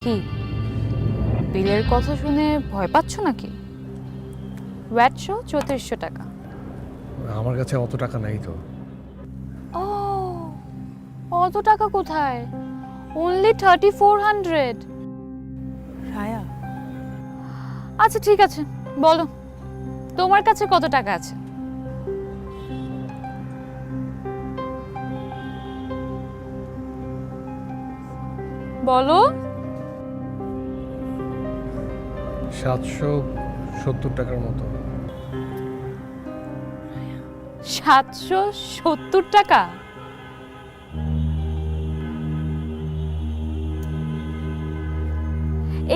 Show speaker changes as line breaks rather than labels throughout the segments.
কি বিলের কথা শুনে ভয় পাচ্ছ নাকি? ওয়াট শো 3400 টাকা।
আমার কাছে অত টাকা নাই তো।
ও, অত টাকা কোথায়? অনলি 3400।
রায়া,
আচ্ছা ঠিক আছে, বলো তোমার কাছে কত টাকা আছে? বলো।
770 টাকার মতো।
770 টাকা?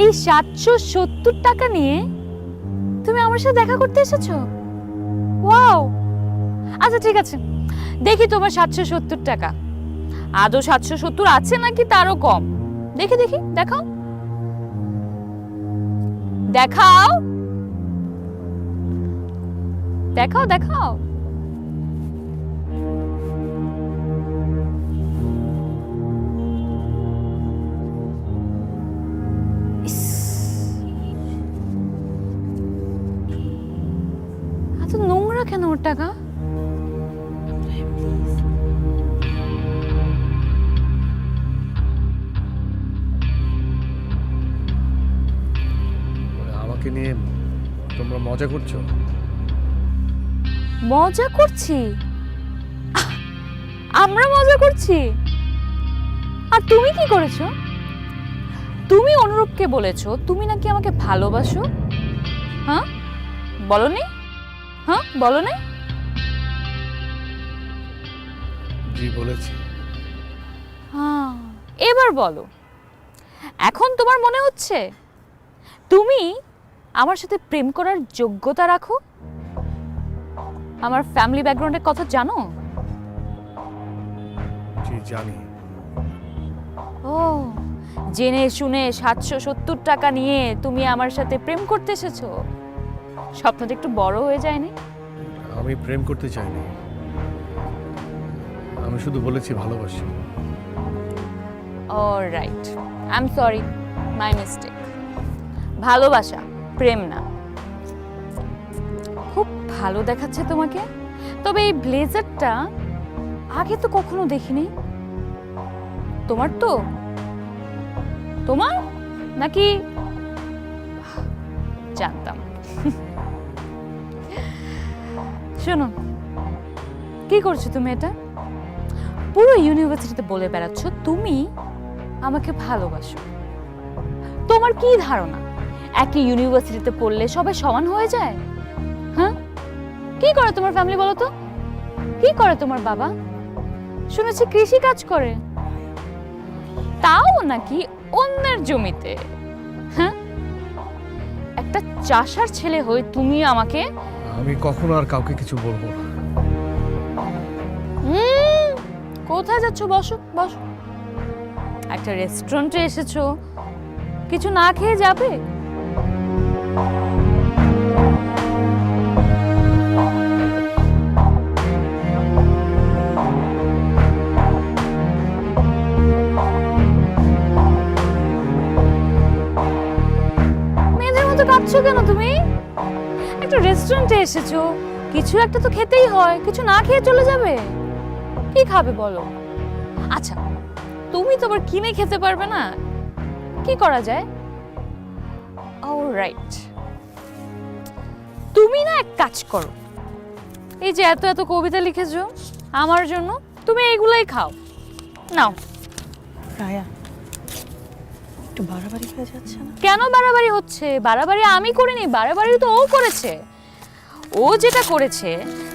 এই 770 টাকা নিয়ে তুমি আমার সাথে দেখা করতে এসেছো? ওয়াও, আচ্ছা ঠিক আছে, দেখি তোমার 770 টাকা আদৌ 770 আছে নাকি তারও কম। দেখি দেখি, দেখাও দেখাও দেখাও দেখাও। ইস, এত নোংরা কেন ওর টাকা?
আমাকে নিয়ে তোমরা মজা করছো?
মজা করছি? আমরা মজা করছি? আর তুমি কি করেছো? তুমি অনুরূপকে বলেছো তুমি নাকি আমাকে ভালোবাসো। হ্যাঁ বলনি? হ্যাঁ বলনি?
জি বলেছি।
হ্যাঁ, এবার বলো, এখন তোমার মনে হচ্ছে তুমি আমার সাথে প্রেম করার যোগ্যতা রাখো? আমার ফ্যামিলি ব্যাকগ্রাউন্ডের কথা জানো?
জি জানি।
ও, জেনে শুনে 770 টাকা নিয়ে তুমি আমার সাথে প্রেম করতে এসেছো? স্বপ্নটা একটু বড় হয়ে যায়নি?
আমি প্রেম করতে চাইনি, আমি শুধু বলেছি ভালোবাসি।
Alright, I am sorry, my mistake. ভালোবাসা, প্রেম না। খুব ভালো দেখাচ্ছে তোমাকে, তবে এই ব্লেজারটা আগে তো কখনো দেখিনি। তোমার তো? তোমার নাকি? জানতাম। শোনো, কি করছো তুমি এটা? পুরো ইউনিভার্সিটিতে বলে বেড়াচ্ছ তুমি আমাকে ভালোবাসো। তোমার কি ধারণা একই ইউনিভার্সিটিতে পড়লে সবাই সমান হয়ে যায়? হ্যাঁ, কি করে তোমার ফ্যামিলি বলো তো? কি করে তোমার বাবা? শুনেছি কৃষি কাজ করে, তাও নাকি অন্যের জমিতে। হ্যাঁ, একটা চাষার ছেলে হয়ে তুমি আমাকে?
আমি কখনো আর কাউকে কিছু বলবো না।
কোথায় যাচ্ছ? বসো বসো। একটা রেস্টুরেন্টে এসেছো, কিছু না খেয়ে যাবে? মেয়েদের মতো কাঁদছো কেন তুমি? একটা রেস্টুরেন্টে এসেছো, কিছু একটা তো খেতেই হয়, কিছু না খেয়ে চলে যাবে? কি খাবে বলো? আচ্ছা, তুমি তো আবার কিনে খেতে পারবে না, কি করা যায়? অলরাইট, তুমি না এক কাজ করো, এই যে এত এত কবিতা লিখেছো আমার জন্য, তুমি এগুলাই খাও। নাও।
রায়া, একটু বাড়াবাড়ি হয়ে যাচ্ছে না?
কেন বাড়াবাড়ি হচ্ছে? বাড়াবাড়ি আমি করিনি, বাড়াবাড়ি তো ও করেছে। ও যেটা করেছে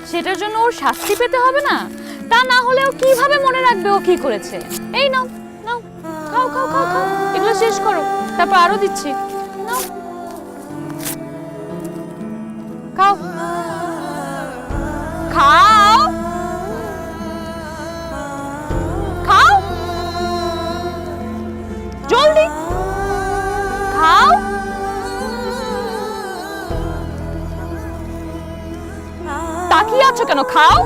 সেটার জন্য ওর শাস্তি পেতে হবে না? তা না হলে ও কিভাবে মনে রাখবে ও কি করেছে? এই নাও নাও, খাও খাও খাও খাও, এগুলো শেষ করো, তারপর আরো দিচ্ছি। নাও, খাও খাও খাও, জলদি খাও। তাকিয়ে আছো কেন? খাও।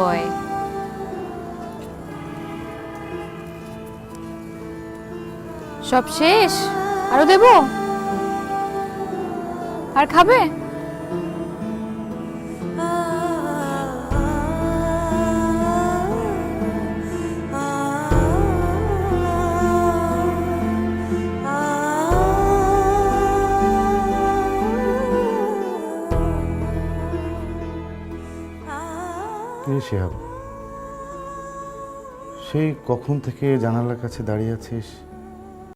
বয়। সব শেষ? আরো দেব? আর খাবে?
কে শিহাব? সেই কখন থেকে জানালার কাছে দাঁড়িয়ে আছিস?